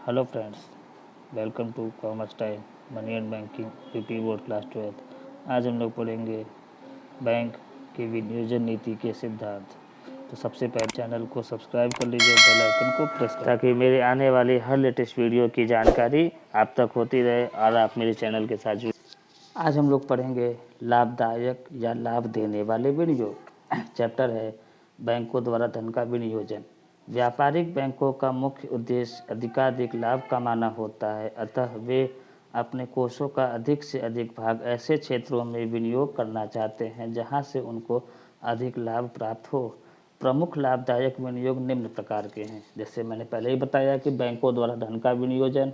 Hello friends, welcome to commerce time money and banking UP board class 12। आज हम लोग पढ़ेंगे बैंक की विनियोजन नीति के सिद्धांत। तो सबसे पहले चैनल को सब्सक्राइब कर लीजिए, बेल आइकन को प्रेस करें ताकि मेरे आने वाली हर लेटेस्ट वीडियो की जानकारी आप तक होती रहे और आप मेरे चैनल के साथ जुड़े। आज हम लोग पढ़ेंगे लाभदायक या लाभ देने वाले विनियोग। चैप्टर है बैंकों द्वारा धन का विनियोजन। व्यापारिक बैंकों का मुख्य उद्देश्य अधिकाधिक लाभ कमाना होता है, अतः वे अपने कोषों का अधिक से अधिक भाग ऐसे क्षेत्रों में विनियोग करना चाहते हैं जहां से उनको अधिक लाभ प्राप्त हो। प्रमुख लाभदायक विनियोग निम्न प्रकार के हैं। जैसे मैंने पहले ही बताया कि बैंकों द्वारा धन का विनियोजन,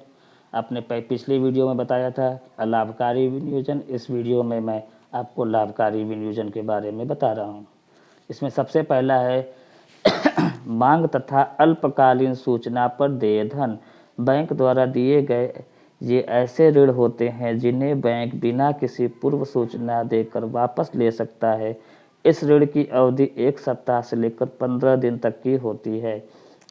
आपने पिछली वीडियो में बताया था अलाभकारी विनियोजन। इस वीडियो में मैं आपको लाभकारी विनियोजन के बारे में बता रहा हूँ। इसमें सबसे पहला है मांग तथा अल्पकालीन सूचना पर देय धन। बैंक द्वारा दिए गए ये ऐसे ऋण होते हैं जिन्हें बैंक बिना किसी पूर्व सूचना देकर वापस ले सकता है। इस ऋण की अवधि 1 सप्ताह से लेकर 15 दिन तक की होती है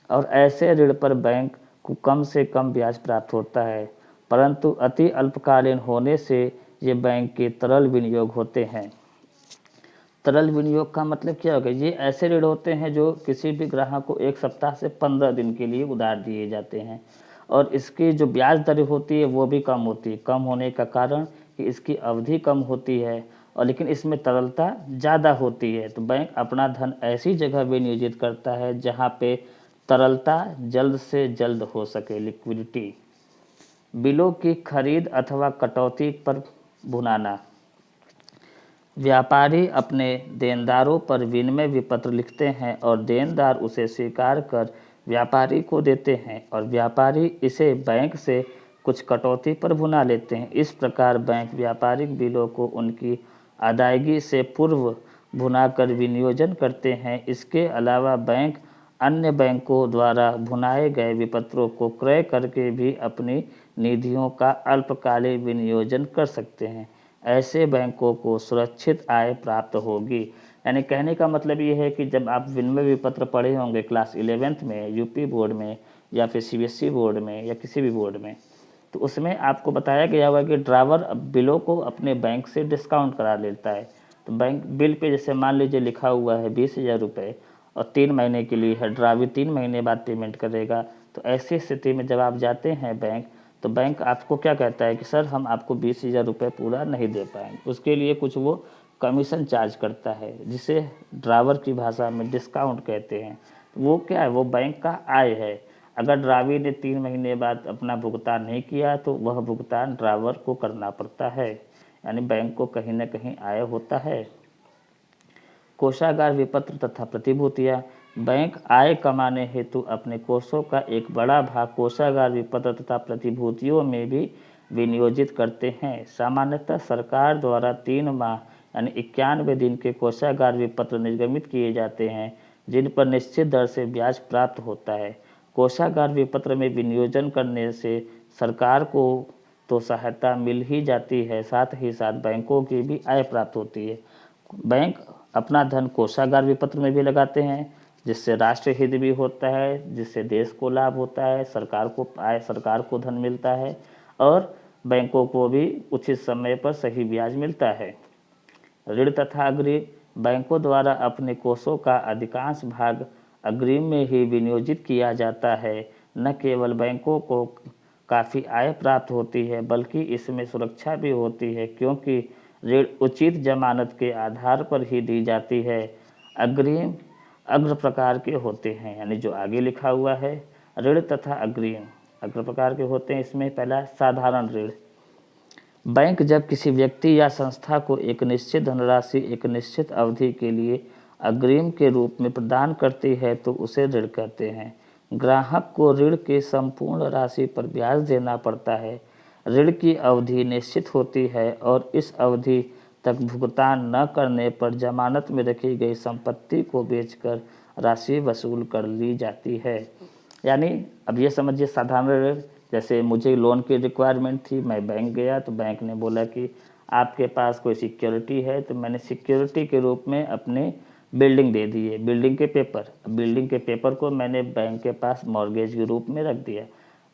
और ऐसे ऋण पर बैंक को कम से कम ब्याज प्राप्त होता है, परंतु अति अल्पकालीन होने से ये बैंक के तरल विनियोग होते हैं। तरल विनियोग का मतलब क्या होगा? ये ऐसे ऋण होते हैं जो किसी भी ग्राहक को 1 सप्ताह से 15 दिन के लिए उधार दिए जाते हैं और इसकी जो ब्याज दर होती है वो भी कम होती है। कम होने का कारण कि इसकी अवधि कम होती है और लेकिन इसमें तरलता ज़्यादा होती है। तो बैंक अपना धन ऐसी जगह विनियोजित करता है जहाँ पे तरलता जल्द से जल्द हो सके, लिक्विडिटी। बिलों की खरीद अथवा कटौती पर भुनाना। व्यापारी अपने देनदारों पर विनिमय विपत्र लिखते हैं और देनदार उसे स्वीकार कर व्यापारी को देते हैं और व्यापारी इसे बैंक से कुछ कटौती पर भुना लेते हैं। इस प्रकार बैंक व्यापारिक बिलों को उनकी अदायगी से पूर्व भुनाकर विनियोजन करते हैं। इसके अलावा बैंक अन्य बैंकों द्वारा भुनाए गए विपत्रों को क्रय करके भी अपनी निधियों का अल्पकालिक विनियोजन कर सकते हैं। ऐसे बैंकों को सुरक्षित आय प्राप्त होगी। यानी कहने का मतलब ये है कि जब आप विनिमय विपत्र पढ़े होंगे क्लास 11th में, यूपी बोर्ड में या फिर सीबीएसई बोर्ड में या किसी भी बोर्ड में, तो उसमें आपको बताया गया होगा कि ड्रावर बिलों को अपने बैंक से डिस्काउंट करा लेता है। तो बैंक बिल पे जैसे मान लीजिए लिखा हुआ है 20,000 रुपये और 3 महीने के लिए है, ड्रावर 3 महीने बाद पेमेंट करेगा। तो ऐसी स्थिति में जब आप जाते हैं बैंक, तो बैंक आपको क्या कहता है कि सर हम आपको 20,000 रुपये पूरा नहीं दे पाएंगे, उसके लिए कुछ वो कमीशन चार्ज करता है जिसे ड्रावर की भाषा में डिस्काउंट कहते हैं। वो क्या है? वो बैंक का आय है। अगर ड्रावी ने 3 महीने बाद अपना भुगतान नहीं किया तो वह भुगतान ड्रावर को करना पड़ता है, यानी बैंक को कहीं ना कहीं आय होता है। कोषागार विपत्र तथा प्रतिभूतियां। बैंक आय कमाने हेतु अपने कोषों का एक बड़ा भाग कोषागार विपत्र तथा प्रतिभूतियों में भी विनियोजित करते हैं। सामान्यतः सरकार द्वारा 3 माह यानी 91 दिन के कोषागार विपत्र निर्गमित किए जाते हैं जिन पर निश्चित दर से ब्याज प्राप्त होता है। कोषागार विपत्र में विनियोजन करने से सरकार को तो सहायता मिल ही जाती है, साथ ही साथ बैंकों की भी आय प्राप्त होती है। बैंक अपना धन कोषागार विपत्र में भी लगाते हैं जिससे राष्ट्र हित भी होता है, जिससे देश को लाभ होता है, सरकार को आय, सरकार को धन मिलता है और बैंकों को भी उचित समय पर सही ब्याज मिलता है। ऋण तथा अग्रिम। बैंकों द्वारा अपने कोषों का अधिकांश भाग अग्रिम में ही विनियोजित किया जाता है। न केवल बैंकों को काफ़ी आय प्राप्त होती है बल्कि इसमें सुरक्षा भी होती है क्योंकि ऋण उचित जमानत के आधार पर ही दी जाती है। अग्रिम अग्र प्रकार के होते हैं, यानी जो आगे लिखा हुआ है ऋण तथा अग्रिम अग्र प्रकार के होते हैं। इसमें पहला साधारण ऋण। बैंक जब किसी व्यक्ति या संस्था को एक निश्चित धनराशि एक निश्चित अवधि के लिए अग्रिम के रूप में प्रदान करती है तो उसे ऋण कहते हैं। ग्राहक को ऋण के संपूर्ण राशि पर ब्याज देना पड़ता है। ऋण की अवधि निश्चित होती है और इस अवधि तक भुगतान न करने पर जमानत में रखी गई संपत्ति को बेचकर राशि वसूल कर ली जाती है। यानी अब ये समझिए साधारण ऋण, जैसे मुझे लोन की रिक्वायरमेंट थी, मैं बैंक गया तो बैंक ने बोला कि आपके पास कोई सिक्योरिटी है, तो मैंने सिक्योरिटी के रूप में अपने बिल्डिंग दे दी है, बिल्डिंग के पेपर को मैंने बैंक के पास मॉर्गेज के रूप में रख दिया।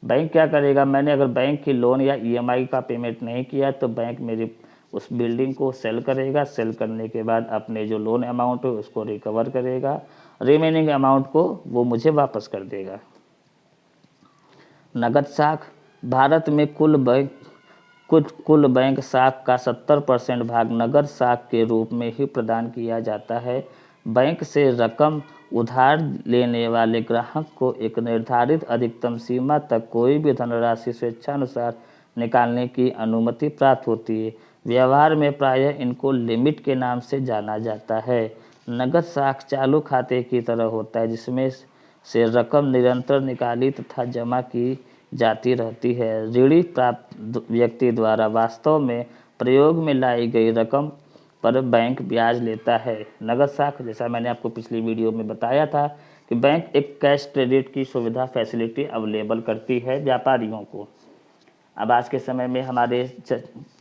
बैंक क्या करेगा, मैंने अगर बैंक की लोन या ईएमआई का पेमेंट नहीं किया तो बैंक मेरी उस बिल्डिंग को सेल करेगा। सेल करने के बाद अपने जो लोन अमाउंट है उसको रिकवर करेगा, रिमेनिंग अमाउंट को वो मुझे वापस कर देगा। नगद साख, भारत में कुल बैंक साख का 70% भाग नगद साख के रूप में ही प्रदान किया जाता है। बैंक से रकम उधार लेने वाले ग्राहक को एक निर्धारित अधिकतम सीमा तक कोई भी धनराशि स्वेच्छानुसार निकालने की अनुमति प्राप्त होती है। व्यवहार में प्रायः इनको लिमिट के नाम से जाना जाता है। नगद साख चालू खाते की तरह होता है, जिसमें से रकम निरंतर निकाली तथा जमा की जाती रहती है। ऋणी प्राप्त व्यक्ति द्वारा वास्तव में प्रयोग में लाई गई रकम पर बैंक ब्याज लेता है। नगद साख, जैसा मैंने आपको पिछली वीडियो में बताया था कि बैंक एक कैश क्रेडिट की सुविधा फैसिलिटी अवेलेबल करती है व्यापारियों को। अब आज के समय में हमारे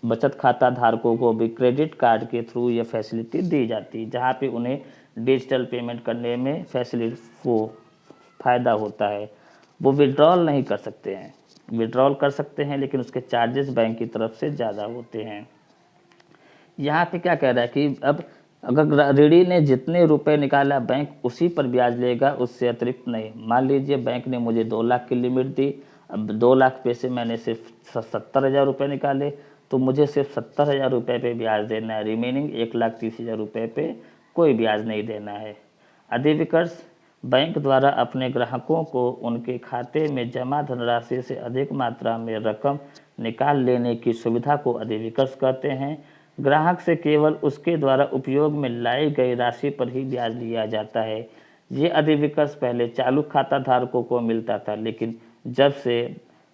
बचत खाता धारकों को भी क्रेडिट कार्ड के थ्रू ये फैसिलिटी दी जाती है, जहाँ पे उन्हें डिजिटल पेमेंट करने में फ़ायदा होता है। वो विड्रॉल नहीं कर सकते हैं, विड्रॉल कर सकते हैं लेकिन उसके चार्जेस बैंक की तरफ से ज़्यादा होते हैं। यहाँ पे क्या कह रहा है कि अब अगर ऋणी ने जितने रुपए निकाला बैंक उसी पर ब्याज लेगा, उससे अतिरिक्त नहीं। मान लीजिए बैंक ने मुझे 2 लाख की लिमिट दी, अब 2 लाख पे से मैंने सिर्फ 70,000 रुपये निकाले तो मुझे सिर्फ 70,000 रुपये पे ब्याज देना है। रिमेनिंग 1,30,000 रुपये पे कोई ब्याज नहीं देना है। अधिविकर्ष, बैंक द्वारा अपने ग्राहकों को उनके खाते में जमा धनराशि से अधिक मात्रा में रकम निकाल लेने की सुविधा को अधिविकर्ष कहते हैं। ग्राहक से केवल उसके द्वारा उपयोग में लाई गई राशि पर ही ब्याज लिया जाता है। ये अधिविकर्ष पहले चालू खाता धारकों को मिलता था, लेकिन जब से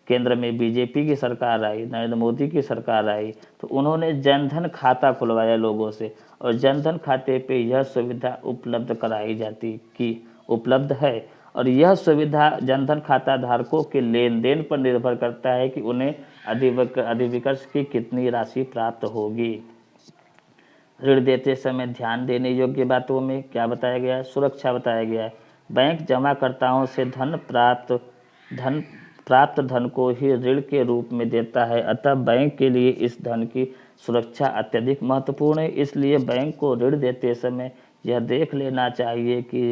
केंद्र में बीजेपी की सरकार आई, नरेंद्र मोदी की सरकार आई, तो उन्होंने जनधन खाता खुलवाया लोगों से, और जनधन खाते पे यह सुविधा उपलब्ध कराई जाती कि उपलब्ध है। और यह सुविधा जनधन खाता धारकों के लेन देन पर निर्भर करता है कि उन्हें अधिविकर्ष की कितनी राशि प्राप्त होगी। ऋण देते समय ध्यान देने योग्य बातों में क्या बताया गया है? सुरक्षा बताया गया है। बैंक जमाकर्ताओं से प्राप्त धन को ही ऋण के रूप में देता है, अतः बैंक के लिए इस धन की सुरक्षा अत्यधिक महत्वपूर्ण है। इसलिए बैंक को ऋण देते समय यह देख लेना चाहिए कि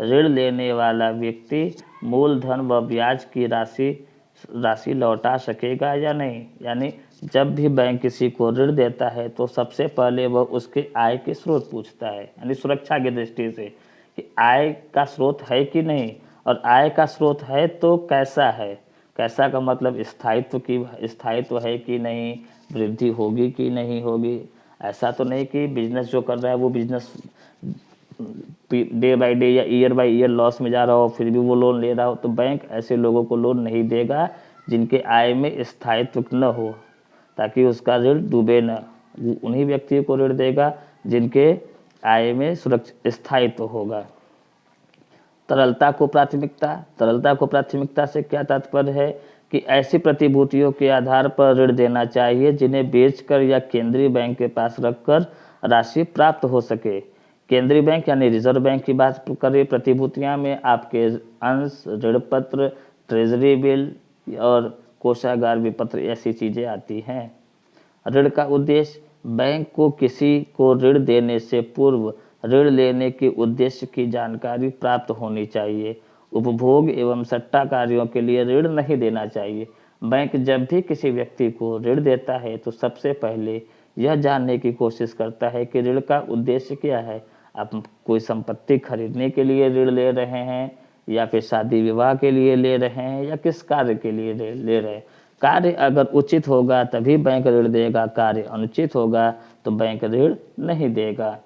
ऋण लेने वाला व्यक्ति मूलधन व ब्याज की राशि लौटा सकेगा या नहीं। यानी जब भी बैंक किसी को ऋण देता है तो सबसे पहले वह उसके आय के स्रोत पूछता है, यानी सुरक्षा की दृष्टि से कि आय का स्रोत है कि नहीं, और आय का स्रोत है तो कैसा है। कैसा का मतलब स्थायित्व है कि नहीं, वृद्धि होगी कि नहीं होगी। ऐसा तो नहीं कि बिजनेस जो कर रहा है वो बिजनेस डे बाय डे या ईयर बाय ईयर लॉस में जा रहा हो फिर भी वो लोन ले रहा हो। तो बैंक ऐसे लोगों को लोन नहीं देगा जिनके आय में स्थायित्व न हो, ताकि उसका ऋण डूबे न। उन्हीं व्यक्तियों को ऋण देगा जिनके आय में सुरक्षित स्थायित्व होगा। तरलता को प्राथमिकता से क्या तात्पर्य है कि ऐसी प्रतिभूतियों के आधार पर ऋण देना चाहिए जिन्हें बेचकर या केंद्रीय बैंक के पास रखकर राशि प्राप्त हो सके। केंद्रीय बैंक यानी रिजर्व बैंक की बात करें, प्रतिभूतियां में आपके अंश, ऋण पत्र, ट्रेजरी बिल और कोषागार विपत्र ऐसी चीज़ें आती हैं। ऋण का उद्देश्य, बैंक को किसी को ऋण देने से पूर्व ऋण लेने के उद्देश्य की जानकारी प्राप्त होनी चाहिए। उपभोग एवं सट्टा कार्यों के लिए ऋण नहीं देना चाहिए। बैंक जब भी किसी व्यक्ति को ऋण देता है तो सबसे पहले यह जानने की कोशिश करता है कि ऋण का उद्देश्य क्या है। आप कोई संपत्ति खरीदने के लिए ऋण ले रहे हैं, या फिर शादी विवाह के लिए ले रहे हैं, या किस कार्य के लिए ले रहे हैं। कार्य अगर उचित होगा तभी बैंक ऋण देगा, कार्य अनुचित होगा तो बैंक ऋण नहीं देगा।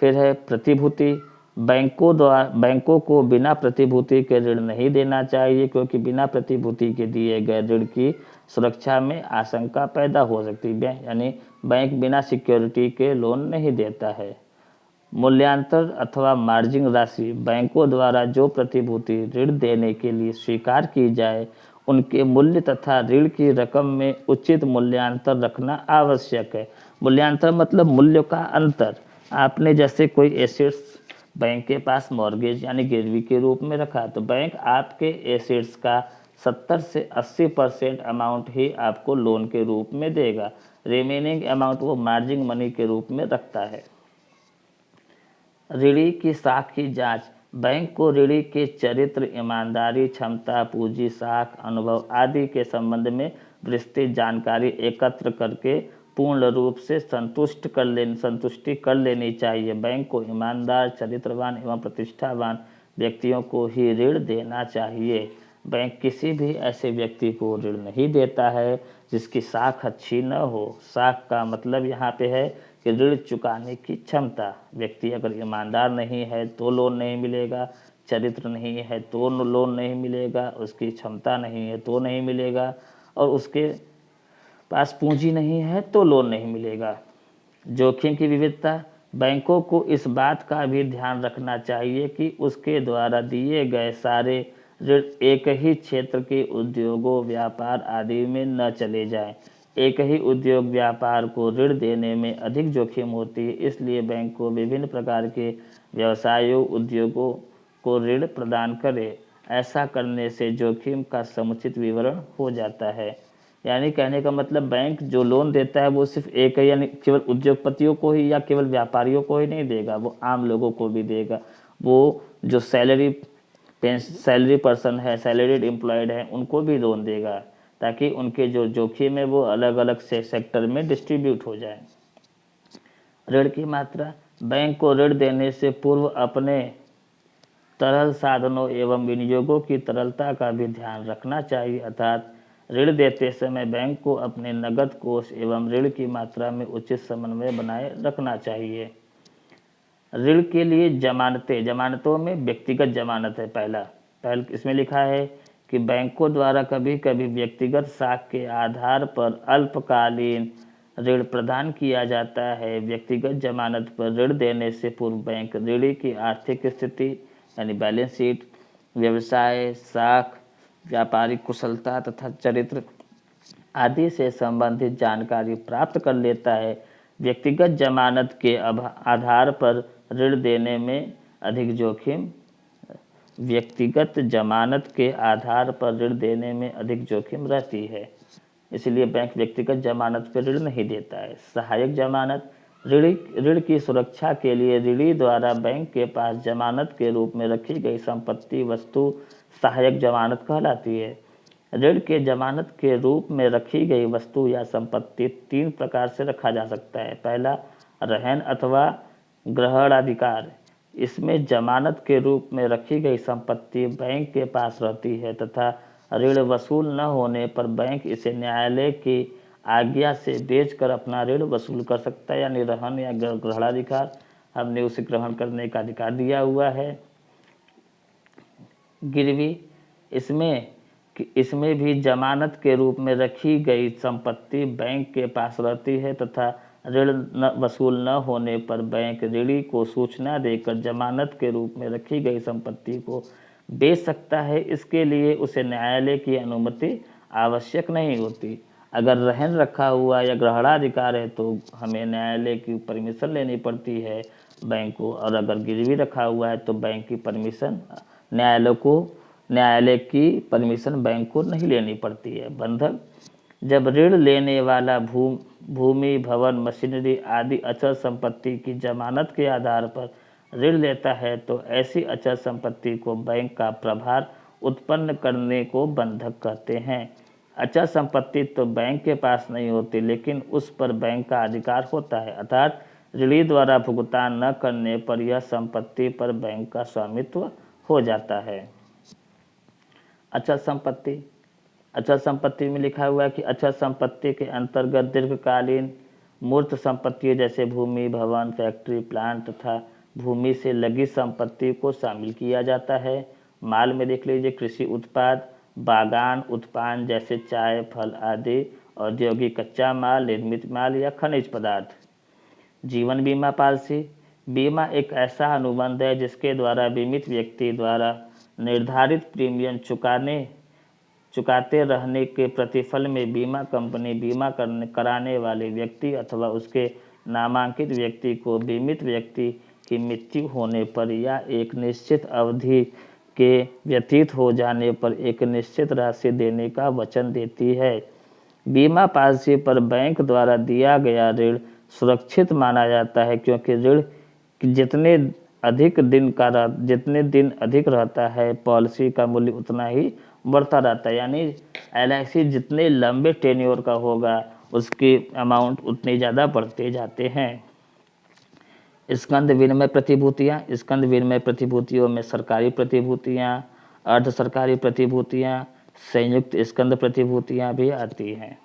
फिर है प्रतिभूति। बैंकों को बिना प्रतिभूति के ऋण नहीं देना चाहिए, क्योंकि बिना प्रतिभूति के दिए गए ऋण की सुरक्षा में आशंका पैदा हो सकती है। यानी बैंक बिना सिक्योरिटी के लोन नहीं देता है। मूल्यांतर अथवा मार्जिन राशि, बैंकों द्वारा जो प्रतिभूति ऋण देने के लिए स्वीकार की जाए उनके मूल्य तथा ऋण की रकम में उचित मूल्यांतर रखना आवश्यक है। मूल्यांतर मतलब मूल्य का अंतर। आपने जैसे कोई एसेट्स बैंक के पास मॉर्गेज यानी गिरवी के रूप में रखा, तो बैंक आपके एसेट्स का 70 से 80% अमाउंट ही आपको लोन के रूप में देगा, रिमेनिंग अमाउंट वो मार्जिन मनी के रूप में रखता है। ऋणी की साख की जांच। बैंक को ऋणी के चरित्र, ईमानदारी, क्षमता, पूंजी साख, अनुभव आदि के संबंध में विस्तृत जानकारी एकत्र करके पूर्ण रूप से संतुष्टि कर लेनी चाहिए। बैंक को ईमानदार, चरित्रवान एवं प्रतिष्ठावान व्यक्तियों को ही ऋण देना चाहिए। बैंक किसी भी ऐसे व्यक्ति को ऋण नहीं देता है जिसकी साख अच्छी न हो। साख का मतलब यहाँ पे है कि ऋण चुकाने की क्षमता। व्यक्ति अगर ईमानदार नहीं है तो लोन नहीं मिलेगा, चरित्र नहीं है तो लोन नहीं मिलेगा, उसकी क्षमता नहीं है तो नहीं मिलेगा, और उसके पास पूंजी नहीं है तो लोन नहीं मिलेगा। जोखिम की विविधता। बैंकों को इस बात का भी ध्यान रखना चाहिए कि उसके द्वारा दिए गए सारे ऋण एक ही क्षेत्र के उद्योगों, व्यापार आदि में न चले जाएं। एक ही उद्योग, व्यापार को ऋण देने में अधिक जोखिम होती है, इसलिए बैंक को विभिन्न प्रकार के व्यवसायों, उद्योगों को ऋण प्रदान करे। ऐसा करने से जोखिम का समुचित विवरण हो जाता है। यानी कहने का मतलब बैंक जो लोन देता है वो सिर्फ एक है, यानी केवल उद्योगपतियों को ही या केवल व्यापारियों को ही नहीं देगा, वो आम लोगों को भी देगा। वो जो सैलरी पर्सन है, सैलरीड एम्प्लॉयड है, उनको भी लोन देगा, ताकि उनके जो जोखिम है वो अलग अलग सेक्टर में डिस्ट्रीब्यूट हो जाए। ऋण की मात्रा। बैंक को ऋण देने से पूर्व अपने तरल साधनों एवं विनियोगों की तरलता का भी ध्यान रखना चाहिए, अर्थात ऋण देते समय बैंक को अपने नगद कोष एवं ऋण की मात्रा में उचित समन्वय बनाए रखना चाहिए। ऋण के लिए जमानतें। जमानतों में व्यक्तिगत जमानत है पहले इसमें लिखा है कि बैंकों द्वारा कभी कभी व्यक्तिगत साख के आधार पर अल्पकालीन ऋण प्रदान किया जाता है। व्यक्तिगत जमानत पर ऋण देने से पूर्व बैंक ऋणी की आर्थिक स्थिति यानी बैलेंस शीट, व्यवसाय, साख, व्यापारिक कुशलता तथा चरित्र आदि से संबंधित जानकारी प्राप्त कर लेता है। व्यक्तिगत जमानत के आधार पर ऋण देने में अधिक जोखिम व्यक्तिगत जमानत के आधार पर ऋण देने में अधिक जोखिम रहती है, इसलिए बैंक व्यक्तिगत जमानत पर ऋण नहीं देता है। सहायक जमानत। ऋण की सुरक्षा के लिए ऋणी द्वारा बैंक के पास जमानत के रूप में रखी गई संपत्ति, वस्तु सहायक जमानत कहलाती है। ऋण के जमानत के रूप में रखी गई वस्तु या संपत्ति 3 प्रकार से रखा जा सकता है। पहला, रहन अथवा ग्रहणाधिकार। इसमें जमानत के रूप में रखी गई संपत्ति बैंक के पास रहती है तथा ऋण वसूल न होने पर बैंक इसे न्यायालय की आज्ञा से बेचकर अपना ऋण वसूल कर सकता है, यानी रहन या ग्रहणाधिकार। हमने उसे ग्रहण करने का अधिकार दिया हुआ है। गिरवी। इसमें भी जमानत के रूप में रखी गई संपत्ति बैंक के पास रहती है तथा ऋण वसूल न होने पर बैंक ऋणी को सूचना देकर जमानत के रूप में रखी गई संपत्ति को बेच सकता है। इसके लिए उसे न्यायालय की अनुमति आवश्यक नहीं होती। अगर रहन रखा हुआ या ग्रहणाधिकार है तो हमें न्यायालय की परमिशन लेनी पड़ती है बैंक को, और अगर गिरवी रखा हुआ है तो बैंक की परमिशन न्यायालय की परमिशन बैंक को नहीं लेनी पड़ती है। बंधक। जब ऋण लेने वाला भूमि, भवन, मशीनरी आदि अचल संपत्ति की जमानत के आधार पर ऋण लेता है तो ऐसी अचल संपत्ति को बैंक का प्रभार उत्पन्न करने को बंधक कहते हैं। अचल संपत्ति तो बैंक के पास नहीं होती, लेकिन उस पर बैंक का अधिकार होता है, अर्थात ऋणी द्वारा भुगतान न करने पर यह संपत्ति पर बैंक का स्वामित्व हो जाता है। अचल संपत्ति। अचल संपत्ति में लिखा हुआ है कि अचल संपत्ति के अंतर्गत दीर्घकालीन मूर्त संपत्तियों जैसे भूमि, भवन, फैक्ट्री, प्लांट तथा भूमि से लगी संपत्ति को शामिल किया जाता है। माल में देख लीजिए कृषि उत्पाद, बागान उत्पाद जैसे चाय, फल आदि, औद्योगिक कच्चा माल, निर्मित माल या खनिज पदार्थ। जीवन बीमा पॉलिसी। बीमा एक ऐसा अनुबंध है जिसके द्वारा बीमित व्यक्ति द्वारा निर्धारित प्रीमियम चुकाते रहने के प्रतिफल में बीमा कंपनी बीमा कराने वाले व्यक्ति अथवा उसके नामांकित व्यक्ति को बीमित व्यक्ति की मृत्यु होने पर या एक निश्चित अवधि के व्यतीत हो जाने पर एक निश्चित राशि देने का वचन देती है। बीमा पॉलिसी पर बैंक द्वारा दिया गया ऋण सुरक्षित माना जाता है, क्योंकि ऋण जितने दिन अधिक रहता है, पॉलिसी का मूल्य उतना ही बढ़ता रहता है। यानी LIC जितने लंबे टेन्योर का होगा, उसकी अमाउंट उतनी ज़्यादा बढ़ते जाते हैं। स्कंद विनिमय प्रतिभूतियों में सरकारी प्रतिभूतियाँ, अर्ध सरकारी प्रतिभूतियाँ, संयुक्त स्कंद प्रतिभूतियाँ भी आती हैं।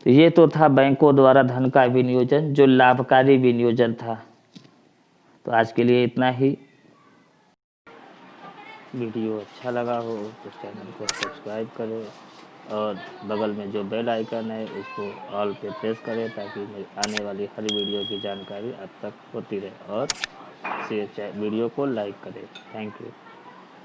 तो ये तो था बैंकों द्वारा धन का विनियोजन, जो लाभकारी विनियोजन था। तो आज के लिए इतना ही। वीडियो अच्छा लगा हो तो चैनल को सब्सक्राइब करें और बगल में जो बेल आइकन है उसको ऑल पे प्रेस करें, ताकि आने वाली हर वीडियो की जानकारी आप तक होती रहे। और शेयर वीडियो को लाइक करें। Thank you.